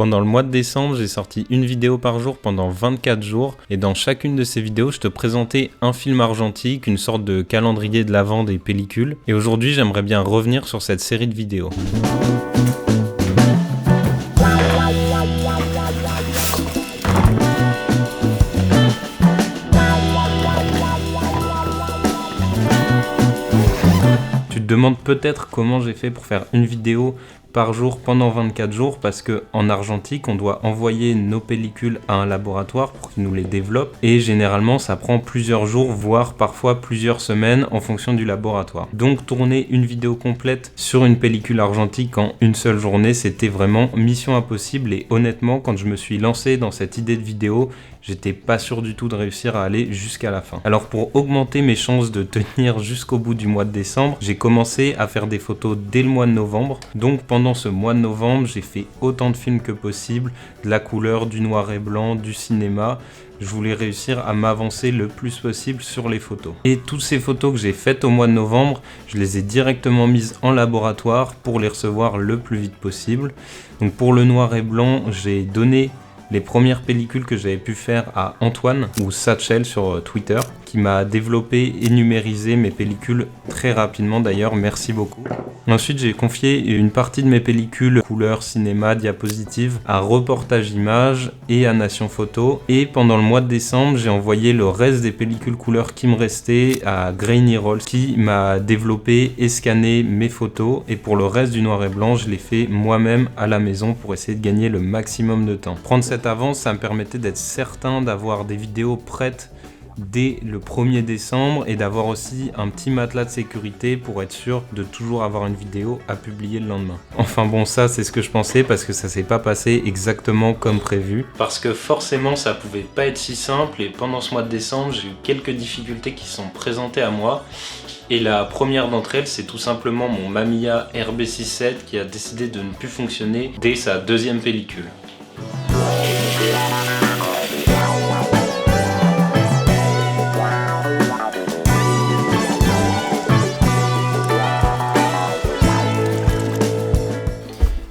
Pendant le mois de décembre, j'ai sorti une vidéo par jour pendant 24 jours et dans chacune de ces vidéos, je te présentais un film argentique, une sorte de calendrier de l'avent des pellicules. Et aujourd'hui, j'aimerais bien revenir sur cette série de vidéos. Tu te demandes peut-être comment j'ai fait pour faire une vidéo par jour pendant 24 jours parce qu'en argentique, on doit envoyer nos pellicules à un laboratoire pour qu'il nous les développe et généralement ça prend plusieurs jours voire parfois plusieurs semaines en fonction du laboratoire. Donc tourner une vidéo complète sur une pellicule argentique en une seule journée, c'était vraiment mission impossible et honnêtement quand je me suis lancé dans cette idée de vidéo, j'étais pas sûr du tout de réussir à aller jusqu'à la fin. Alors pour augmenter mes chances de tenir jusqu'au bout du mois de décembre, j'ai commencé à faire des photos dès le mois de novembre. Donc pendant ce mois de novembre, j'ai fait autant de films que possible, de la couleur, du noir et blanc, du cinéma. Je voulais réussir à m'avancer le plus possible sur les photos. Et toutes ces photos que j'ai faites au mois de novembre, je les ai directement mises en laboratoire pour les recevoir le plus vite possible. Donc pour le noir et blanc, j'ai donné les premières pellicules que j'avais pu faire à Antoine, ou Satchel sur Twitter, qui m'a développé et numérisé mes pellicules très rapidement d'ailleurs, merci beaucoup. Ensuite j'ai confié une partie de mes pellicules couleur, cinéma, diapositive à Reportage Images et à Nation Photo. Et pendant le mois de décembre, j'ai envoyé le reste des pellicules couleur qui me restaient à Grainy Rolls, qui m'a développé et scanné mes photos. Et pour le reste du noir et blanc, je l'ai fait moi-même à la maison pour essayer de gagner le maximum de temps. Prendre cette avance, ça me permettait d'être certain d'avoir des vidéos prêtes dès le 1er décembre et d'avoir aussi un petit matelas de sécurité pour être sûr de toujours avoir une vidéo à publier le lendemain. Enfin bon, ça c'est ce que je pensais parce que ça s'est pas passé exactement comme prévu. Parce que forcément ça pouvait pas être si simple et pendant ce mois de décembre j'ai eu quelques difficultés qui sont présentées à moi. Et la première d'entre elles, c'est tout simplement mon Mamiya RB67 qui a décidé de ne plus fonctionner dès sa deuxième pellicule.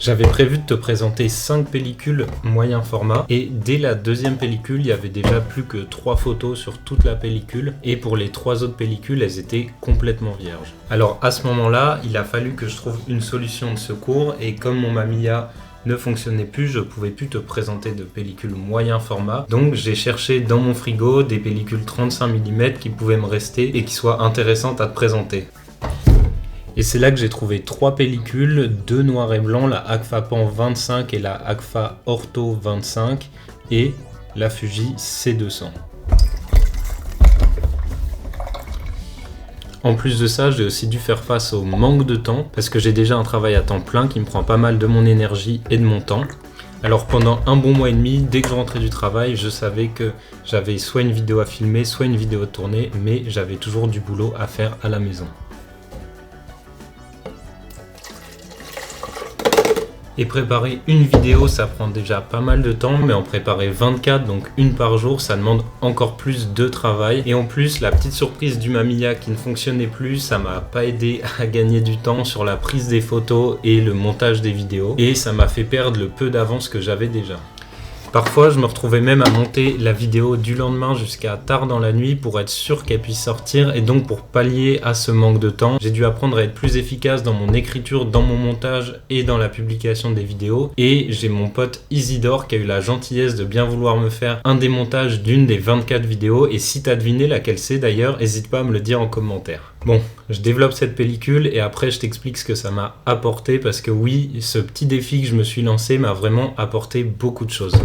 J'avais prévu de te présenter 5 pellicules moyen format et dès la deuxième pellicule, il y avait déjà plus que 3 photos sur toute la pellicule et pour les 3 autres pellicules, elles étaient complètement vierges. Alors à ce moment-là, il a fallu que je trouve une solution de secours et comme mon Mamiya ne fonctionnait plus, je pouvais plus te présenter de pellicule moyen format. Donc j'ai cherché dans mon frigo des pellicules 35 mm qui pouvaient me rester et qui soient intéressantes à te présenter. Et c'est là que j'ai trouvé 3 pellicules, 2 noir et blanc, la Agfa Pan 25 et la Agfa Ortho 25 et la Fuji C200. En plus de ça, j'ai aussi dû faire face au manque de temps parce que j'ai déjà un travail à temps plein qui me prend pas mal de mon énergie et de mon temps. Alors pendant un bon mois et demi, dès que je rentrais du travail, je savais que j'avais soit une vidéo à filmer, soit une vidéo à tourner, mais j'avais toujours du boulot à faire à la maison. Et préparer une vidéo, ça prend déjà pas mal de temps, mais en préparer 24, donc une par jour, ça demande encore plus de travail. Et en plus, la petite surprise du Mamiya qui ne fonctionnait plus, ça m'a pas aidé à gagner du temps sur la prise des photos et le montage des vidéos. Et ça m'a fait perdre le peu d'avance que j'avais déjà. Parfois, je me retrouvais même à monter la vidéo du lendemain jusqu'à tard dans la nuit pour être sûr qu'elle puisse sortir et donc pour pallier à ce manque de temps, j'ai dû apprendre à être plus efficace dans mon écriture, dans mon montage et dans la publication des vidéos. Et j'ai mon pote Isidore qui a eu la gentillesse de bien vouloir me faire un démontage d'une des 24 vidéos et si t'as deviné laquelle c'est d'ailleurs, n'hésite pas à me le dire en commentaire. Bon, je développe cette pellicule et après je t'explique ce que ça m'a apporté parce que oui, ce petit défi que je me suis lancé m'a vraiment apporté beaucoup de choses.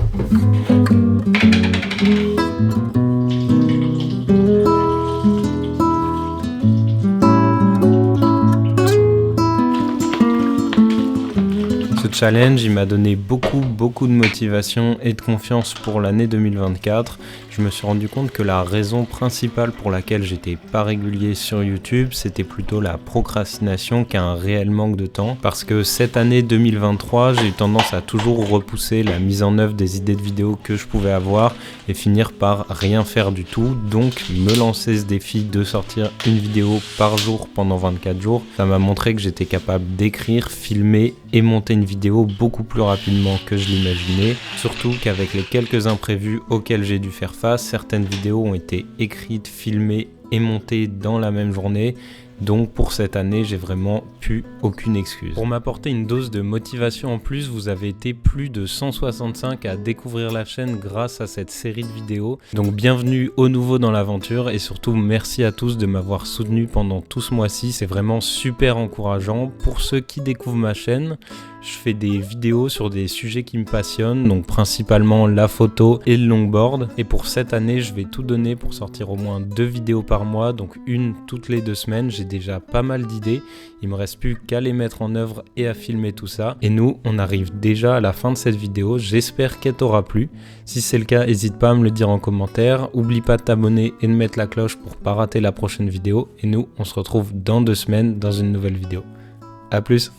Ce challenge, il m'a donné beaucoup de motivation et de confiance pour l'année 2024. je me suis rendu compte que la raison principale pour laquelle j'étais pas régulier sur YouTube, c'était plutôt la procrastination qu'un réel manque de temps. Parce que cette année 2023, j'ai eu tendance à toujours repousser la mise en œuvre des idées de vidéos que je pouvais avoir et finir par rien faire du tout. Donc me lancer ce défi de sortir une vidéo par jour pendant 24 jours, ça m'a montré que j'étais capable d'écrire, filmer et monter une vidéo beaucoup plus rapidement que je l'imaginais. Surtout qu'avec les quelques imprévus auxquels j'ai dû faire face, certaines vidéos ont été écrites, filmées et montées dans la même journée. Donc pour cette année, j'ai vraiment plus aucune excuse. Pour m'apporter une dose de motivation en plus, vous avez été plus de 165 à découvrir la chaîne grâce à cette série de vidéos. Donc bienvenue au nouveau dans l'aventure et surtout merci à tous de m'avoir soutenu pendant tout ce mois-ci. C'est vraiment super encourageant. Pour ceux qui découvrent ma chaîne, je fais des vidéos sur des sujets qui me passionnent, donc principalement la photo et le longboard. Et pour cette année, je vais tout donner pour sortir au moins 2 vidéos par mois, donc une toutes les 2 semaines. J'ai déjà pas mal d'idées, il me reste plus qu'à les mettre en œuvre et à filmer tout ça. Et nous, on arrive déjà à la fin de cette vidéo, j'espère qu'elle t'aura plu. Si c'est le cas, n'hésite pas à me le dire en commentaire. Oublie pas de t'abonner et de mettre la cloche pour pas rater la prochaine vidéo. Et nous, on se retrouve dans 2 semaines dans une nouvelle vidéo. A plus!